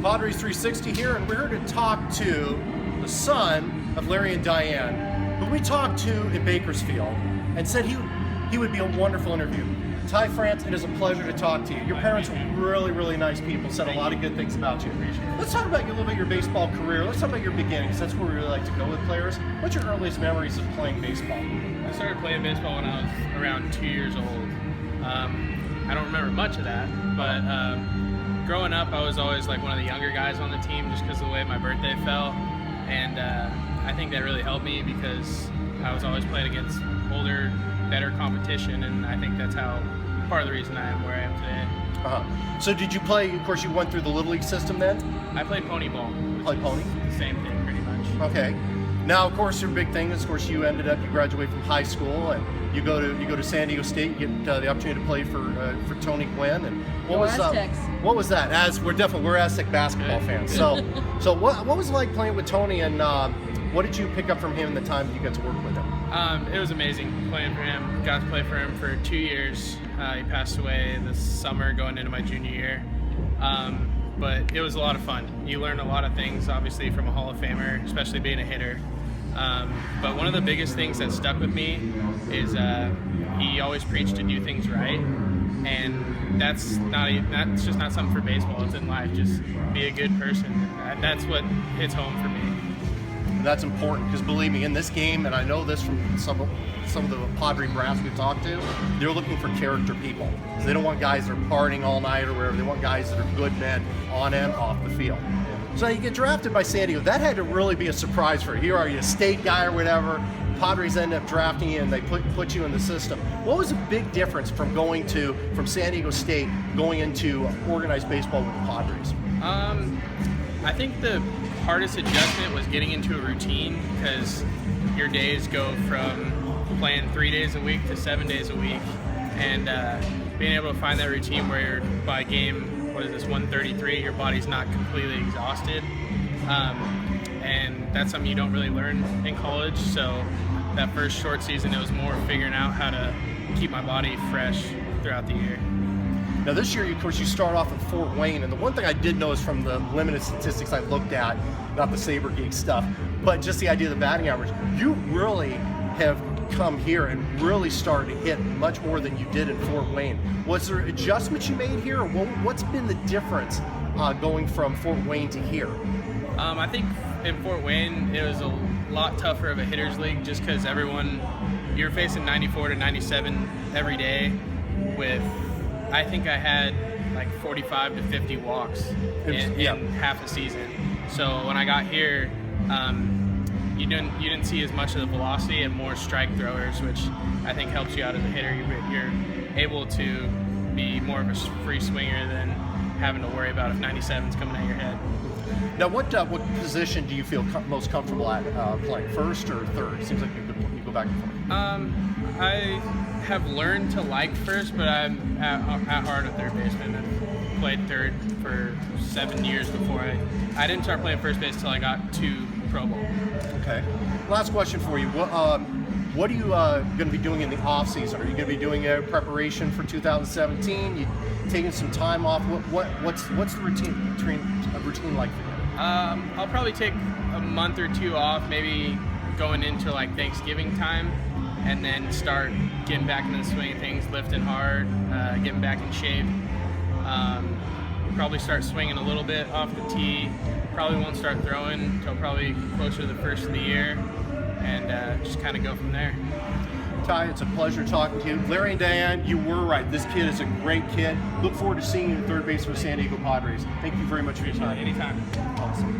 Padres 360 here, and we're here to talk to the son of Larry and Diane, who we talked to in Bakersfield, and said he would be a wonderful interview. Ty France, it is a pleasure to talk to you. Your parents were really, really nice people, said a lot of good things about you. Let's talk about a little bit your baseball career. Let's talk about your beginnings. That's where we really like to go with players. What's your earliest memories of playing baseball? I started playing baseball when I was around 2 years old. I don't remember much of that, but growing up, I was always like one of the younger guys on the team just because of the way my birthday fell. And I think that really helped me because I was always playing against older, better competition, and I think that's part of the reason I am where I am today. So did you play, of course you went through the Little League system then? I played pony ball. Played pony? The same thing pretty much. Okay. Now, of course, your big thing is, of course, you graduate from high school and you go to San Diego State. You get the opportunity to play for Tony Gwynn. And what was that? As we're Aztec basketball fans. So what was it like playing with Tony, and what did you pick up from him in the time that you got to work with him? It was amazing playing for him. Got to play for him for 2 years. He passed away this summer going into my junior year. But it was a lot of fun. You learn a lot of things, obviously, from a Hall of Famer, especially being a hitter. But one of the biggest things that stuck with me is he always preached to do things right. And that's just not something for baseball. It's in life. Just be a good person. That's what hits home for me. And that's important because, believe me, in this game, and I know this from some of the Padre brass we've talked to, they're looking for character people. So they don't want guys that are partying all night or whatever. They want guys that are good men on and off the field. So you get drafted by San Diego. That had to really be a surprise for you. Here are you, a state guy or whatever. Padres end up drafting you and they put you in the system. What was the big difference from from San Diego State going into organized baseball with the Padres? I think the hardest adjustment was getting into a routine because your days go from playing 3 days a week to 7 days a week, and being able to find that routine where you're by game, 133, your body's not completely exhausted, and that's something you don't really learn in college. So that first short season, it was more figuring out how to keep my body fresh throughout the year. Now this year, of course, you start off at Fort Wayne, and the one thing I did notice from the limited statistics I looked at, not the Saber Geek stuff, but just the idea of the batting average, you really have come here and really started to hit much more than you did in Fort Wayne. Was there adjustments you made here, or what's been the difference going from Fort Wayne to here? I think in Fort Wayne, it was a lot tougher of a hitter's league just because you're facing 94 to 97 every day with, I think I had like 45 to 50 walks in half a season. So when I got here, you didn't see as much of the velocity and more strike throwers, which I think helps you out as a hitter. You're able to be more of a free swinger than having to worry about if 97's coming at your head. Now, what position do you feel most comfortable at playing, first or third? It seems like you go back and forth. I have learned to like first, but I'm at heart a third baseman. I've played third for 7 years before I didn't start playing first base until I got to Pro Bowl. Okay. Last question for you. What are you going to be doing in the off season? Are you going to be doing a preparation for 2017? You taking some time off? What's the routine like for you? I'll probably take a month or two off, maybe going into like Thanksgiving time, and then start getting back into the swing of things, lifting hard, getting back in shape. Probably start swinging a little bit off the tee. Probably won't start throwing until probably closer to the first of the year, and just kind of go from there. Ty, it's a pleasure talking to you. Larry and Diane, you were right. This kid is a great kid. Look forward to seeing you at third base for San Diego Padres. Thank you very much for your time. Anytime. Awesome.